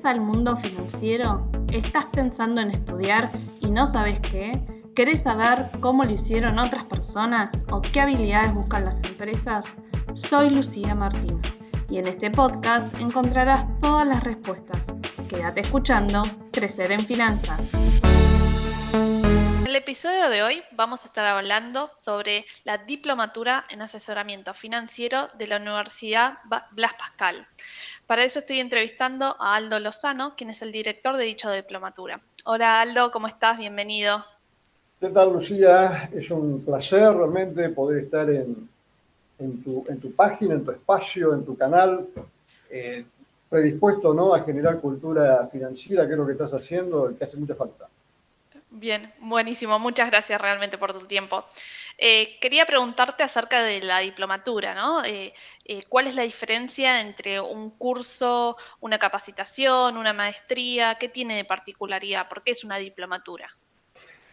interesa el mundo financiero? ¿Estás pensando en estudiar y no sabes qué? ¿Querés saber cómo lo hicieron otras personas o qué habilidades buscan las empresas? Soy Lucía Martín y en este podcast encontrarás todas las respuestas. Quédate escuchando Crecer en Finanzas. En el episodio de hoy vamos a estar hablando sobre la diplomatura en asesoramiento financiero de la Universidad Blas Pascal. Para eso estoy entrevistando a Aldo Lozano, quien es el director de dicha diplomatura. Hola Aldo, ¿cómo estás? Bienvenido. ¿Qué tal, Lucía? Es un placer realmente poder estar en tu página, en tu espacio, en tu canal, predispuesto, ¿no?, a generar cultura financiera, que es lo que estás haciendo, que hace mucha falta. Bien, buenísimo. Muchas gracias realmente por tu tiempo. Quería preguntarte acerca de la diplomatura, ¿no? ¿Cuál es la diferencia entre un curso, una capacitación, una maestría? ¿Qué tiene de particularidad? ¿Por qué es una diplomatura?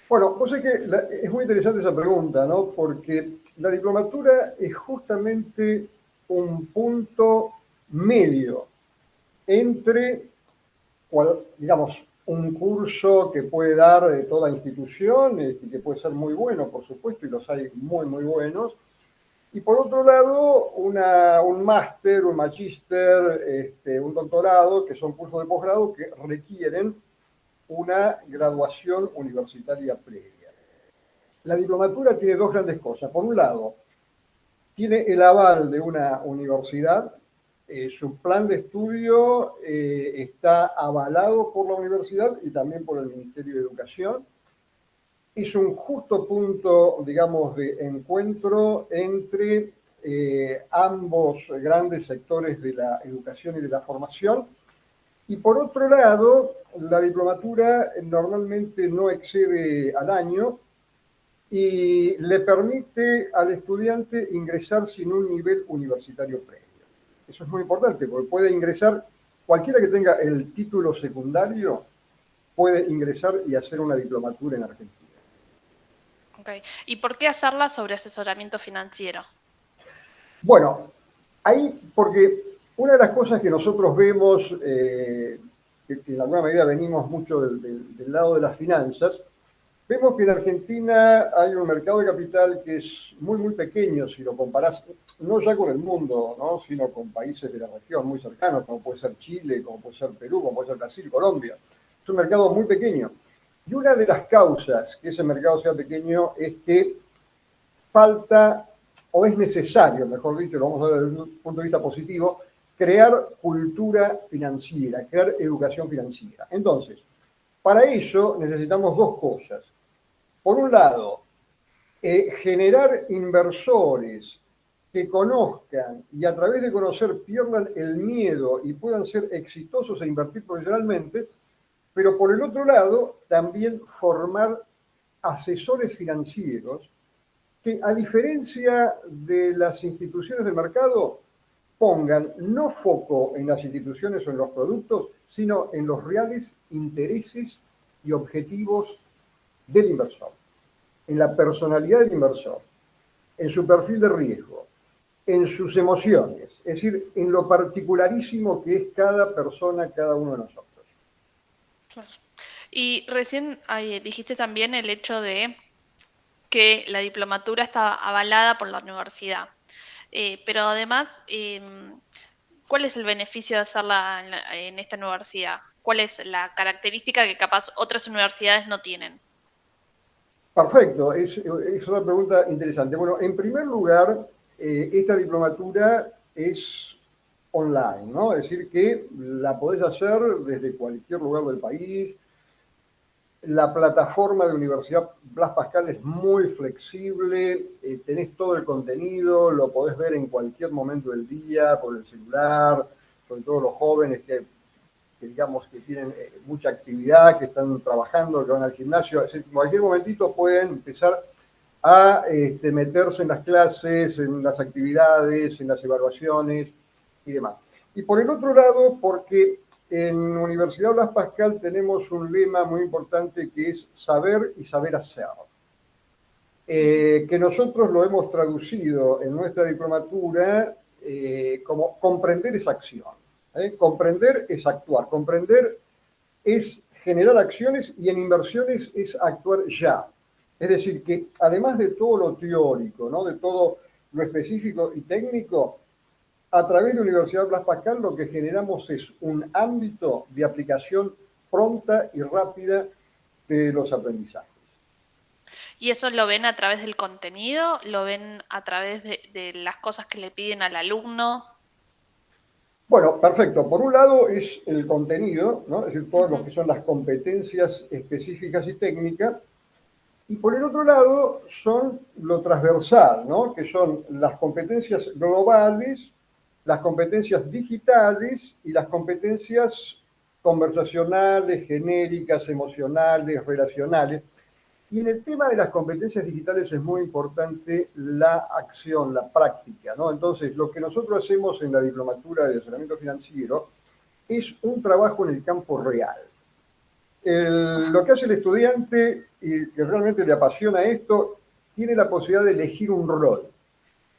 Bueno, vos sabés que es muy interesante esa pregunta, ¿no? Porque la diplomatura es justamente un punto medio entre, digamos, un curso que puede dar toda institución y que puede ser muy bueno, por supuesto, y los hay muy, muy buenos. Y por otro lado, un máster, un magíster, un doctorado, que son cursos de posgrado que requieren una graduación universitaria previa. La diplomatura tiene dos grandes cosas. Por un lado, tiene el aval de una universidad. Su plan de estudio está avalado por la universidad y también por el Ministerio de Educación. Es un justo punto, digamos, de encuentro entre ambos grandes sectores de la educación y de la formación. Y por otro lado, la diplomatura normalmente no excede al año y le permite al estudiante ingresar sin un nivel universitario previo. Eso es muy importante porque puede ingresar, cualquiera que tenga el título secundario puede ingresar y hacer una diplomatura en Argentina. Okay. ¿Y por qué hacerla sobre asesoramiento financiero? Bueno, ahí porque una de las cosas que nosotros vemos, que en alguna medida venimos mucho del lado de las finanzas, vemos que en Argentina hay un mercado de capital que es muy, muy pequeño si lo comparás, no ya con el mundo, ¿no?, sino con países de la región muy cercanos, como puede ser Chile, como puede ser Perú, como puede ser Brasil, Colombia. Es un mercado muy pequeño. Y una de las causas que ese mercado sea pequeño es que falta, o es necesario, mejor dicho, lo vamos a ver desde un punto de vista positivo, crear cultura financiera, crear educación financiera. Entonces, para eso necesitamos dos cosas. Por un lado, generar inversores que conozcan y a través de conocer pierdan el miedo y puedan ser exitosos e invertir profesionalmente, pero por el otro lado, también formar asesores financieros que, a diferencia de las instituciones del mercado, pongan no foco en las instituciones o en los productos, sino en los reales intereses y objetivos del inversor, en la personalidad del inversor, en su perfil de riesgo, en sus emociones, es decir, en lo particularísimo que es cada persona, cada uno de nosotros. Claro. Y recién dijiste también el hecho de que la diplomatura está avalada por la universidad. Pero además, ¿cuál es el beneficio de hacerla en esta universidad? ¿Cuál es la característica que capaz otras universidades no tienen? Perfecto, es una pregunta interesante. Bueno, en primer lugar, esta diplomatura es online, ¿no? Es decir, que la podés hacer desde cualquier lugar del país. La plataforma de Universidad Blas Pascal es muy flexible, tenés todo el contenido, lo podés ver en cualquier momento del día, por el celular, sobre todo los jóvenes que digamos que tienen mucha actividad, que están trabajando, que van al gimnasio. En cualquier momentito pueden empezar a meterse en las clases, en las actividades, en las evaluaciones y demás. Y por el otro lado, porque en Universidad Blas Pascal tenemos un lema muy importante que es saber y saber hacer, que nosotros lo hemos traducido en nuestra diplomatura como comprender esa acción. Comprender es actuar, comprender es generar acciones y en inversiones es actuar ya. Es decir, que además de todo lo teórico, ¿no? De todo lo específico y técnico, a través de la Universidad Blas Pascal lo que generamos es un ámbito de aplicación pronta y rápida de los aprendizajes. ¿Y eso lo ven a través del contenido? ¿Lo ven a través de las cosas que le piden al alumno? Bueno, perfecto. Por un lado es el contenido, ¿no? Es decir, todo lo que son las competencias específicas y técnicas. Y por el otro lado son lo transversal, ¿no? Que son las competencias globales, las competencias digitales y las competencias conversacionales, genéricas, emocionales, relacionales. Y en el tema de las competencias digitales es muy importante la acción, la práctica, ¿no? Entonces, lo que nosotros hacemos en la diplomatura de asesoramiento financiero es un trabajo en el campo real. Lo que hace el estudiante y que realmente le apasiona esto, tiene la posibilidad de elegir un rol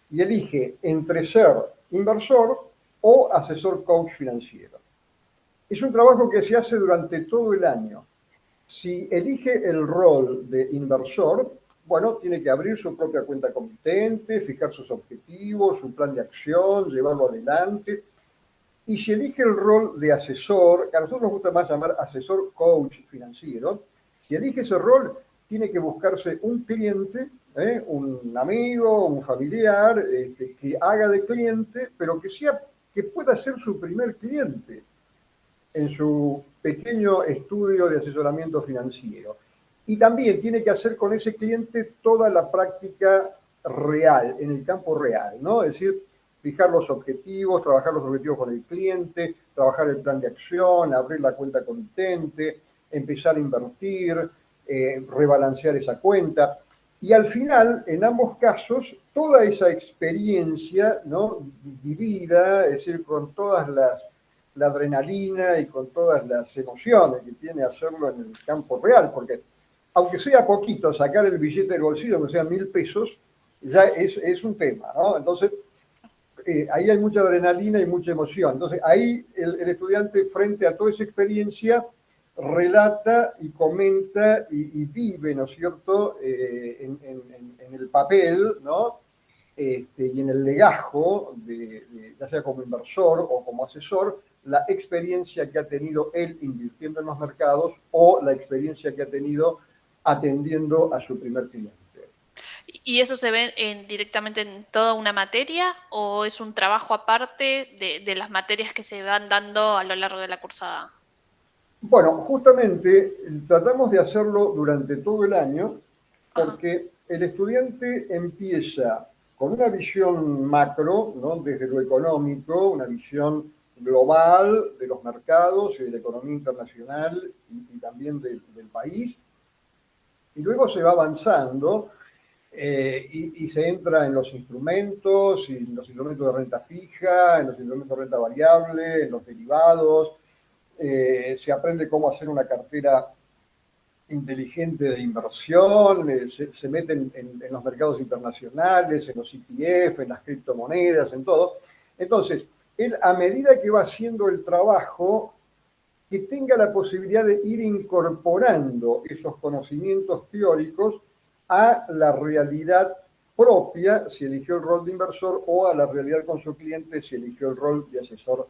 y elige entre ser inversor o asesor coach financiero. Es un trabajo que se hace durante todo el año. Si elige el rol de inversor, bueno, tiene que abrir su propia cuenta comitente, fijar sus objetivos, su plan de acción, llevarlo adelante. Y si elige el rol de asesor, que a nosotros nos gusta más llamar asesor coach financiero, si elige ese rol, tiene que buscarse un cliente, un amigo, un familiar, que haga de cliente, pero que pueda ser su primer cliente en su pequeño estudio de asesoramiento financiero. Y también tiene que hacer con ese cliente toda la práctica real, en el campo real, ¿no? Es decir, fijar los objetivos, trabajar los objetivos con el cliente, trabajar el plan de acción, abrir la cuenta comitente, empezar a invertir, rebalancear esa cuenta. Y al final, en ambos casos, toda esa experiencia, ¿no? Vivida, es decir, con todas la adrenalina y con todas las emociones que tiene hacerlo en el campo real, porque aunque sea poquito, sacar el billete del bolsillo, aunque sean 1.000 pesos, ya es un tema, ¿no? Entonces, ahí hay mucha adrenalina y mucha emoción. Entonces, ahí el estudiante, frente a toda esa experiencia, relata y comenta y vive, ¿no es cierto?, en el papel, ¿no? Y en el legajo, ya sea como inversor o como asesor, la experiencia que ha tenido él invirtiendo en los mercados o la experiencia que ha tenido atendiendo a su primer cliente. ¿Y eso se ve directamente en toda una materia o es un trabajo aparte de las materias que se van dando a lo largo de la cursada? Bueno, justamente tratamos de hacerlo durante todo el año porque el estudiante empieza con una visión macro, ¿no? Desde lo económico, una visión global de los mercados y de la economía internacional y también del país, y luego se va avanzando y se entra en los instrumentos, y en los instrumentos de renta fija, en los instrumentos de renta variable, en los derivados, se aprende cómo hacer una cartera inteligente de inversión, se meten en los mercados internacionales, en los ETF, en las criptomonedas, en todo. Entonces, él a medida que va haciendo el trabajo, que tenga la posibilidad de ir incorporando esos conocimientos teóricos a la realidad propia, si eligió el rol de inversor, o a la realidad con su cliente, si eligió el rol de asesor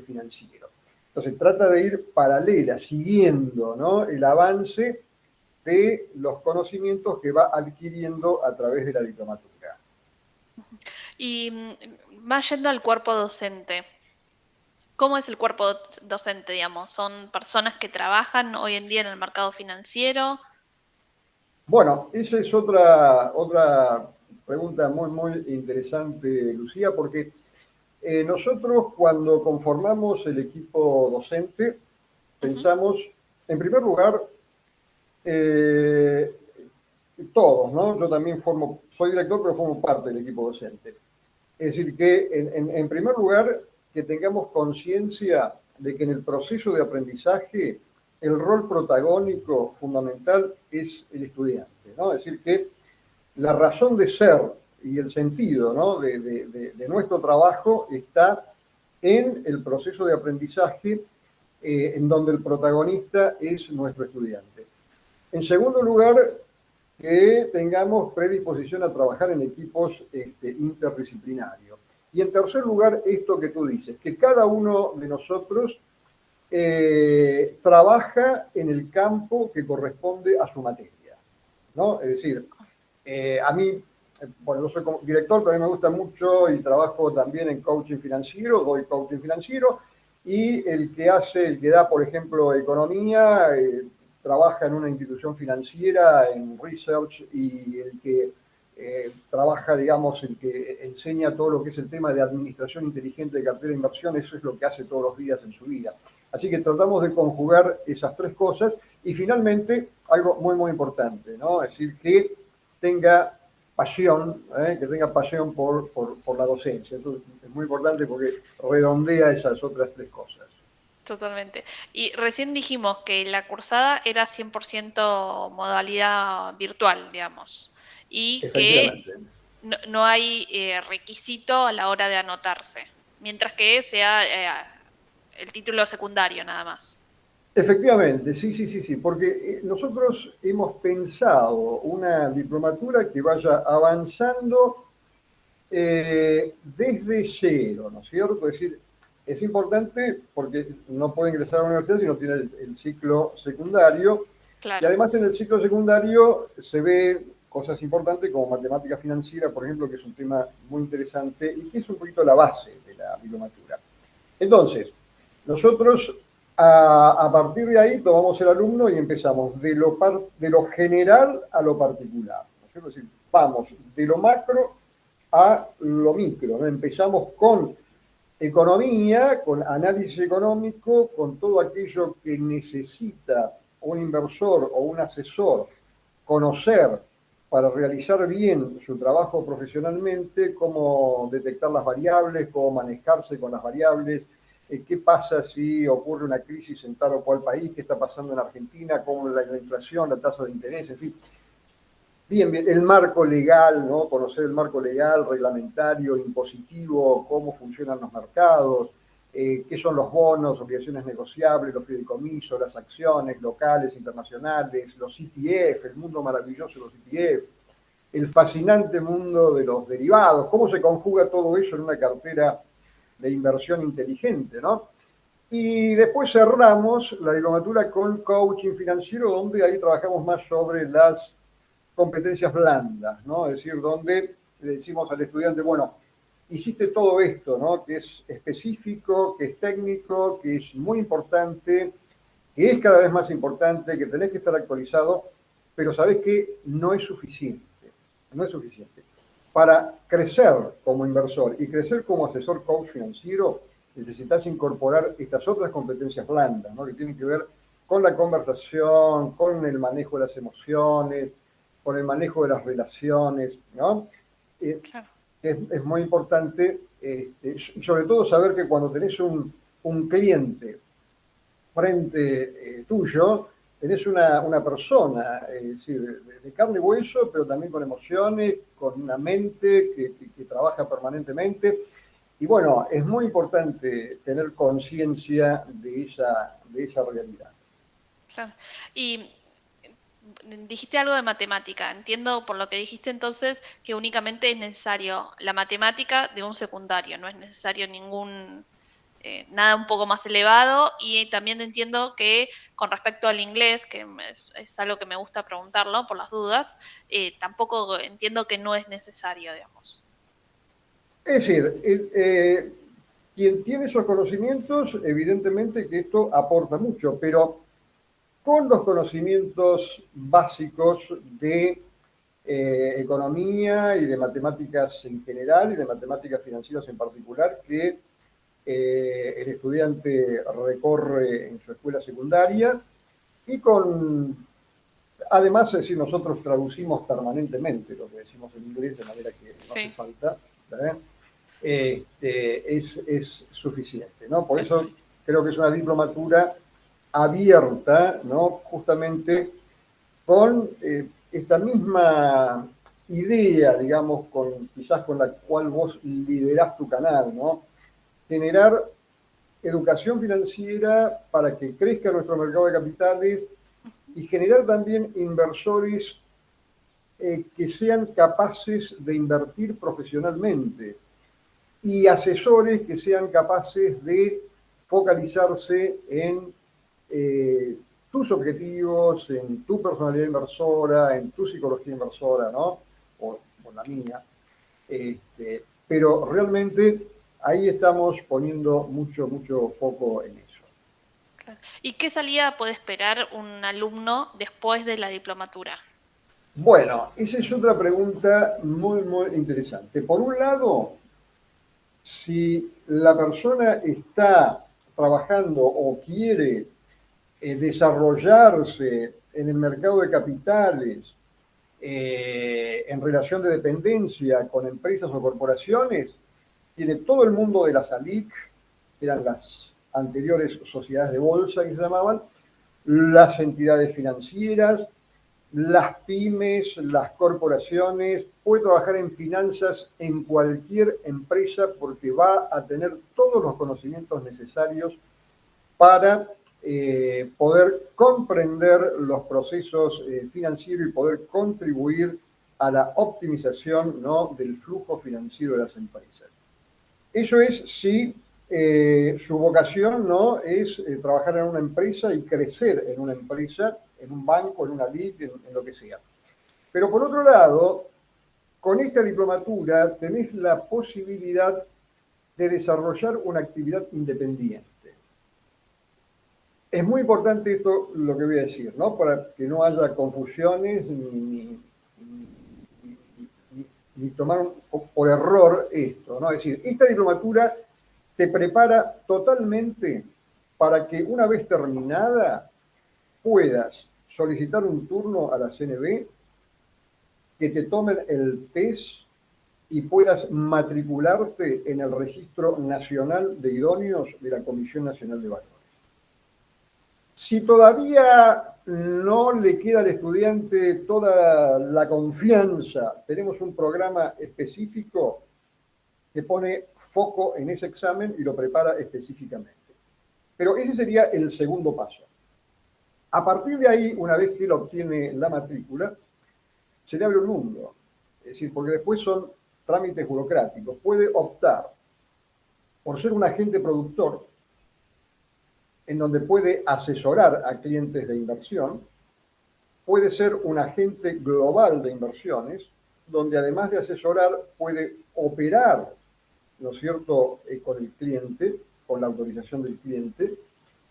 financiero. Entonces trata de ir paralela, siguiendo, ¿no? El avance de los conocimientos que va adquiriendo a través de la diplomatura. Y más yendo al cuerpo docente, ¿cómo es el cuerpo docente, digamos? ¿Son personas que trabajan hoy en día en el mercado financiero? Bueno, esa es otra pregunta muy, muy interesante, Lucía, porque nosotros cuando conformamos el equipo docente, pensamos, en primer lugar, todos, ¿no? Yo también soy director, pero formo parte del equipo docente. Es decir, que en primer lugar, que tengamos conciencia de que en el proceso de aprendizaje el rol protagónico fundamental es el estudiante, ¿no? Es decir, que la razón de ser y el sentido, ¿no? de nuestro trabajo está en el proceso de aprendizaje en donde el protagonista es nuestro estudiante. En segundo lugar, que tengamos predisposición a trabajar en equipos interdisciplinarios. Y en tercer lugar, esto que tú dices, que cada uno de nosotros trabaja en el campo que corresponde a su materia, ¿no? Es decir, a mí, bueno, yo soy director, pero a mí me gusta mucho y trabajo también en coaching financiero, doy coaching financiero, y el que da, por ejemplo, economía, trabaja en una institución financiera, en research, y el que trabaja, digamos, el que enseña todo lo que es el tema de administración inteligente de cartera de inversión, eso es lo que hace todos los días en su vida. Así que tratamos de conjugar esas tres cosas y finalmente algo muy, muy importante, ¿no? Es decir, que tenga pasión, por la docencia. Entonces, es muy importante porque redondea esas otras tres cosas. Totalmente. Y recién dijimos que la cursada era 100% modalidad virtual, digamos, y que Efectivamente. no hay requisito a la hora de anotarse, mientras que sea el título secundario nada más. Efectivamente, sí, porque nosotros hemos pensado una diplomatura que vaya avanzando desde cero, ¿no es cierto? Es decir, es importante porque no puede ingresar a la universidad si no tiene el ciclo secundario. Y Claro, además en el ciclo secundario se ve cosas importantes como matemática financiera, por ejemplo, que es un tema muy interesante y que es un poquito la base de la diplomatura. Entonces, nosotros a partir de ahí tomamos el alumno y empezamos de lo general a lo particular, ¿no es cierto? Es decir, vamos de lo macro a lo micro, ¿no? Empezamos con economía, con análisis económico, con todo aquello que necesita un inversor o un asesor conocer para realizar bien su trabajo profesionalmente, cómo detectar las variables, cómo manejarse con las variables, qué pasa si ocurre una crisis en tal o cual país, qué está pasando en Argentina, cómo la inflación, la tasa de interés, en fin. Bien, el marco legal, ¿no? Conocer el marco legal, reglamentario, impositivo, cómo funcionan los mercados, qué son los bonos, obligaciones negociables, los fideicomisos, las acciones locales, internacionales, los ETF, el mundo maravilloso de los ETF, el fascinante mundo de los derivados, cómo se conjuga todo eso en una cartera de inversión inteligente, ¿no? Y después cerramos la diplomatura con coaching financiero, donde ahí trabajamos más sobre las competencias blandas, ¿no? Es decir, donde le decimos al estudiante, bueno, hiciste todo esto, ¿no? Que es específico, que es técnico, que es muy importante, que es cada vez más importante, que tenés que estar actualizado, pero sabés que no es suficiente, no es suficiente. Para crecer como inversor y crecer como asesor coach financiero, necesitas incorporar estas otras competencias blandas, ¿no? Que tienen que ver con la conversación, con el manejo de las emociones, con el manejo de las relaciones, ¿no? claro. Es muy importante, y sobre todo saber que cuando tenés un cliente frente tuyo, tenés una persona, es decir, de carne y hueso, pero también con emociones, con una mente que trabaja permanentemente. Y bueno, es muy importante tener conciencia de esa realidad. Claro. Y dijiste algo de matemática. Entiendo por lo que dijiste entonces que únicamente es necesario la matemática de un secundario, no es necesario ningún nada un poco más elevado. Y también entiendo que con respecto al inglés, que es algo que me gusta preguntarlo por las dudas, tampoco entiendo que no es necesario, digamos. Es decir, quien tiene esos conocimientos, evidentemente que esto aporta mucho, pero con los conocimientos básicos de economía y de matemáticas en general y de matemáticas financieras en particular que el estudiante recorre en su escuela secundaria y además, es decir, nosotros traducimos permanentemente lo que decimos en inglés de manera que no hace Sí, falta, ¿verdad? Es suficiente, ¿no? Por es eso suficiente. creo que es una diplomatura abierta, ¿no? Justamente con esta misma idea, digamos, quizás con la cual vos liderás tu canal, ¿no? generar educación financiera para que crezca nuestro mercado de capitales y generar también inversores que sean capaces de invertir profesionalmente y asesores que sean capaces de focalizarse en tus objetivos, en tu personalidad inversora, en tu psicología inversora, ¿no? O la mía. Pero realmente ahí estamos poniendo mucho foco en eso. Claro. ¿Y qué salida puede esperar un alumno después de la diplomatura? Bueno, esa es otra pregunta muy interesante. Por un lado, si la persona está trabajando o quiere desarrollarse en el mercado de capitales, en relación de dependencia con empresas o corporaciones, tiene todo el mundo de las ALIC, que eran las anteriores sociedades de bolsa que se llamaban, las entidades financieras, las pymes, las corporaciones, puede trabajar en finanzas en cualquier empresa porque va a tener todos los conocimientos necesarios para poder comprender los procesos financieros y poder contribuir a la optimización, ¿no?, del flujo financiero de las empresas. Eso es si su vocación, ¿no?, es trabajar en una empresa y crecer en una empresa, en un banco, en una LIC, en lo que sea. Pero por otro lado, con esta diplomatura tenés la posibilidad de desarrollar una actividad independiente. Es muy importante esto, lo que voy a decir, ¿no?, para que no haya confusiones ni tomar por error esto, ¿no? Es decir, esta diplomatura te prepara totalmente para que una vez terminada puedas solicitar un turno a la CNB, que te tomen el test y puedas matricularte en el Registro Nacional de Idóneos de la Comisión Nacional de Valores. Si todavía no le queda al estudiante toda la confianza, tenemos un programa específico que pone foco en ese examen y lo prepara específicamente. Pero ese sería el segundo paso. A partir de ahí, una vez que él obtiene la matrícula, se le abre un mundo. Es decir, porque después son trámites burocráticos. Puede optar por ser un agente productor, en donde puede asesorar a clientes de inversión, puede ser un agente global de inversiones, donde además de asesorar puede operar, ¿no es cierto?, con el cliente, con la autorización del cliente,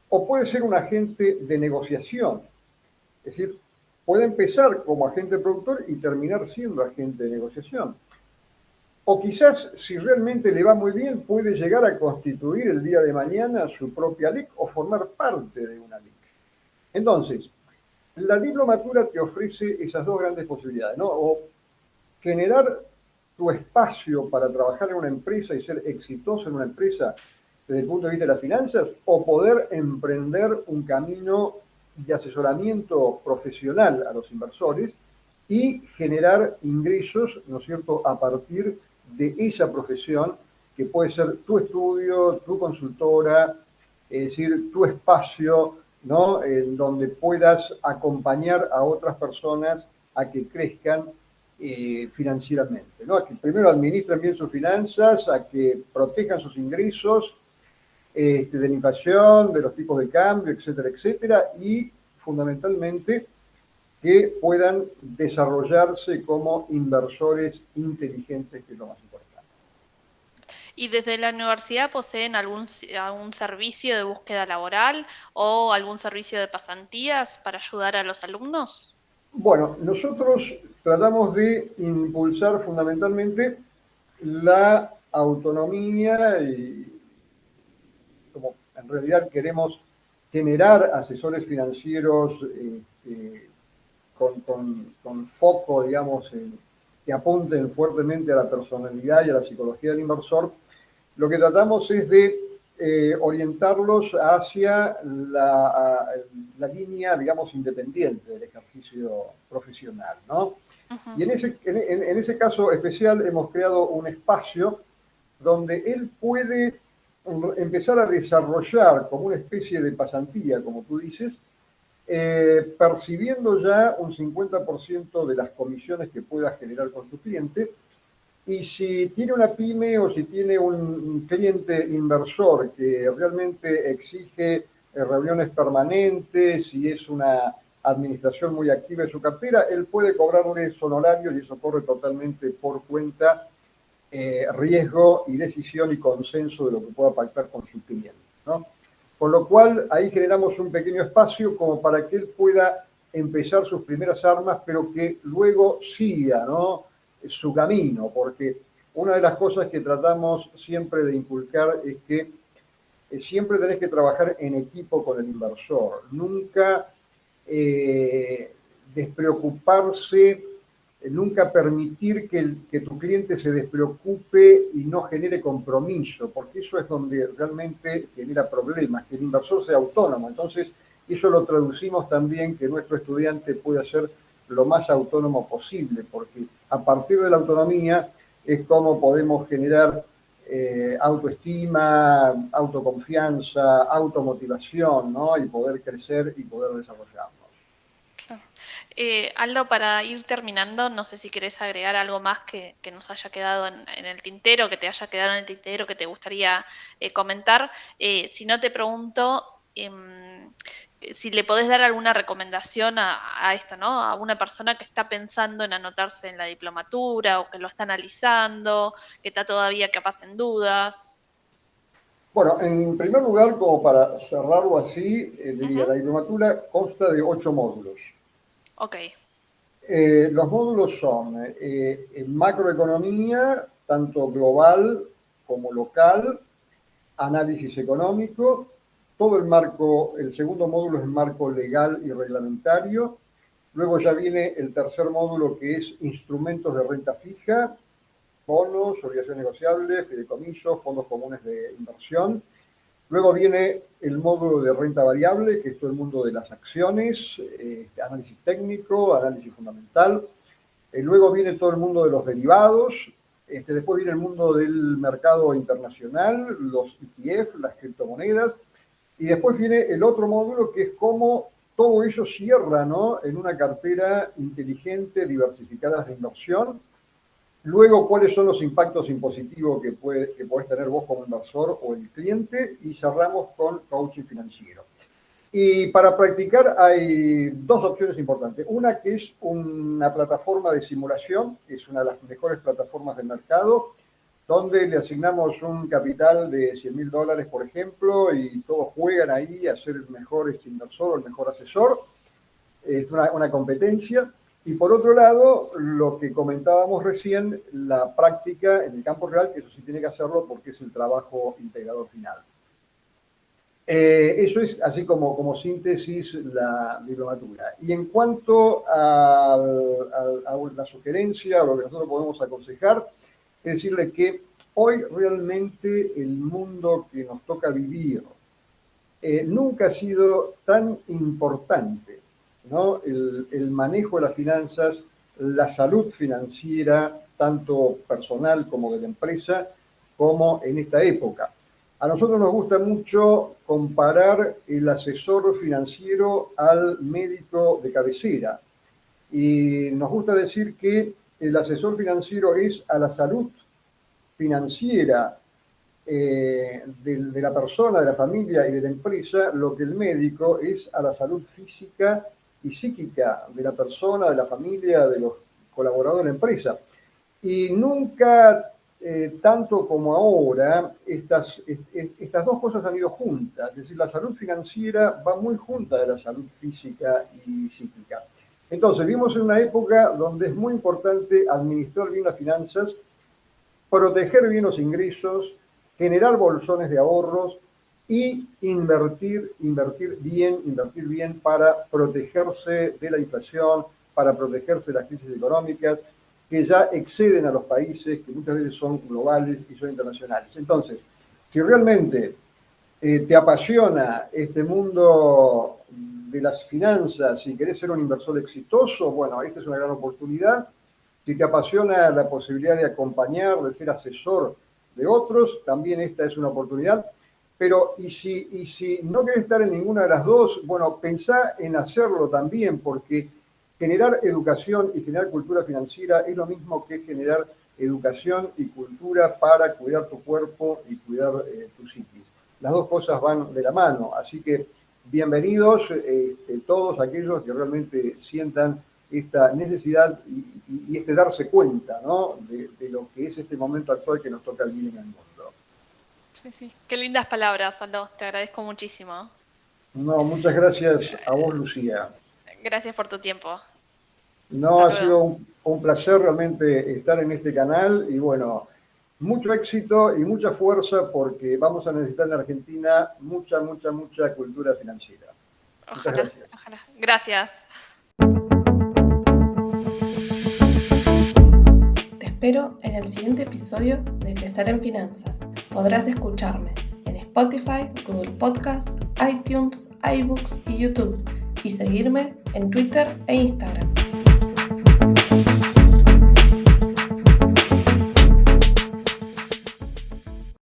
o puede ser un agente de negociación. Es decir, puede empezar como agente productor y terminar siendo agente de negociación. O quizás, si realmente le va muy bien, puede llegar a constituir el día de mañana su propia LIC o formar parte de una LIC. Entonces, la diplomatura te ofrece esas dos grandes posibilidades, ¿no? O generar tu espacio para trabajar en una empresa y ser exitoso en una empresa desde el punto de vista de las finanzas, o poder emprender un camino de asesoramiento profesional a los inversores y generar ingresos, ¿no es cierto?, a partir de esa profesión, que puede ser tu estudio, tu consultora, es decir, tu espacio, ¿no?, en donde puedas acompañar a otras personas a que crezcan financieramente, ¿no?, a que primero administren bien sus finanzas, a que protejan sus ingresos de la inflación, de los tipos de cambio, etcétera, etcétera, y fundamentalmente que puedan desarrollarse como inversores inteligentes, que es lo más importante. ¿Y desde la universidad poseen algún servicio de búsqueda laboral o algún servicio de pasantías para ayudar a los alumnos? Bueno, nosotros tratamos de impulsar fundamentalmente la autonomía y, como en realidad queremos generar asesores financieros con foco, digamos, que apunten fuertemente a la personalidad y a la psicología del inversor, lo que tratamos es de orientarlos hacia la línea, digamos, independiente del ejercicio profesional, ¿no? Y en ese caso especial hemos creado un espacio donde él puede empezar a desarrollar como una especie de pasantía, como tú dices, percibiendo ya un 50% de las comisiones que pueda generar con su cliente. Y si tiene una pyme o si tiene un cliente inversor que realmente exige reuniones permanentes, si es una administración muy activa de su cartera, él puede cobrarle honorarios y eso corre totalmente por cuenta, riesgo y decisión y consenso de lo que pueda pactar con su cliente, ¿no? Con lo cual, ahí generamos un pequeño espacio como para que él pueda empezar sus primeras armas, pero que luego siga, ¿no?, su camino, porque una de las cosas que tratamos siempre de inculcar es que siempre tenés que trabajar en equipo con el inversor, nunca despreocuparse, nunca permitir que tu cliente se despreocupe y no genere compromiso, porque eso es donde realmente genera problemas, que el inversor sea autónomo. Entonces, eso lo traducimos también que nuestro estudiante pueda ser lo más autónomo posible, porque a partir de la autonomía es como podemos generar autoestima, autoconfianza, automotivación, ¿no? Y poder crecer y poder desarrollarnos. Claro. Aldo, para ir terminando, no sé si querés agregar algo más que nos haya quedado en el tintero, que te haya quedado en el tintero, que te gustaría comentar. Si no, te pregunto si le podés dar alguna recomendación a esto, ¿no? A una persona que está pensando en anotarse en la diplomatura o que lo está analizando, que está todavía capaz en dudas. Bueno, en primer lugar, como para cerrarlo así, diría, Ujú. la diplomatura consta de 8 módulos. Ok. Los módulos son macroeconomía, tanto global como local, análisis económico, todo el marco, el segundo módulo es el marco legal y reglamentario, luego ya viene el tercer módulo que es instrumentos de renta fija, bonos, obligaciones negociables, fideicomisos, fondos comunes de inversión. Luego viene el módulo de renta variable, que es todo el mundo de las acciones, análisis técnico, análisis fundamental. Luego viene todo el mundo de los derivados. Después viene el mundo del mercado internacional, los ETF, las criptomonedas. Y después viene el otro módulo que es cómo todo ello cierra, ¿no?, en una cartera inteligente, diversificada de inversión. Luego, cuáles son los impactos impositivos que podés tener vos como inversor o el cliente. Y cerramos con coaching financiero. Y para practicar hay dos opciones importantes. Una que es una plataforma de simulación, que es una de las mejores plataformas del mercado, donde le asignamos un capital de $100.000, por ejemplo, y todos juegan ahí a ser el mejor inversor o el mejor asesor. Es una competencia. Y por otro lado, lo que comentábamos recién, la práctica en el campo real, que eso sí tiene que hacerlo porque es el trabajo integrador final. Eso es así como síntesis la diplomatura. Y en cuanto a la sugerencia, o lo que nosotros podemos aconsejar, es decirle que hoy realmente el mundo que nos toca vivir nunca ha sido tan importante, ¿no? El manejo de las finanzas, la salud financiera, tanto personal como de la empresa, como en esta época. A nosotros nos gusta mucho comparar el asesor financiero al médico de cabecera. Y nos gusta decir que el asesor financiero es a la salud financiera de la persona, de la familia y de la empresa, lo que el médico es a la salud física y psíquica de la persona, de la familia, de los colaboradores de la empresa. Y nunca, tanto como ahora, estas dos cosas han ido juntas. Es decir, la salud financiera va muy junta de la salud física y psíquica. Entonces, vivimos en una época donde es muy importante administrar bien las finanzas, proteger bien los ingresos, generar bolsones de ahorros y invertir bien para protegerse de la inflación, para protegerse de las crisis económicas que ya exceden a los países, que muchas veces son globales y son internacionales. Entonces, si realmente te apasiona este mundo de las finanzas y querés ser un inversor exitoso, bueno, esta es una gran oportunidad. Si te apasiona la posibilidad de acompañar, de ser asesor de otros, también esta es una oportunidad. Pero, y si no querés estar en ninguna de las dos, bueno, pensá en hacerlo también, porque generar educación y generar cultura financiera es lo mismo que generar educación y cultura para cuidar tu cuerpo y cuidar tu psiquis. Las dos cosas van de la mano, así que bienvenidos todos aquellos que realmente sientan esta necesidad y este darse cuenta, ¿no?, de lo que es este momento actual que nos toca vivir en el mundo. Sí. Qué lindas palabras, Aldo. Te agradezco muchísimo. No, muchas gracias a vos, Lucía. Gracias por tu tiempo. No, ha sido un placer realmente estar en este canal y bueno, mucho éxito y mucha fuerza porque vamos a necesitar en Argentina mucha cultura financiera. Muchas gracias. Ojalá. Gracias. Te espero en el siguiente episodio de Crecer en Finanzas. Podrás escucharme en Spotify, Google Podcasts, iTunes, iBooks y YouTube y seguirme en Twitter e Instagram.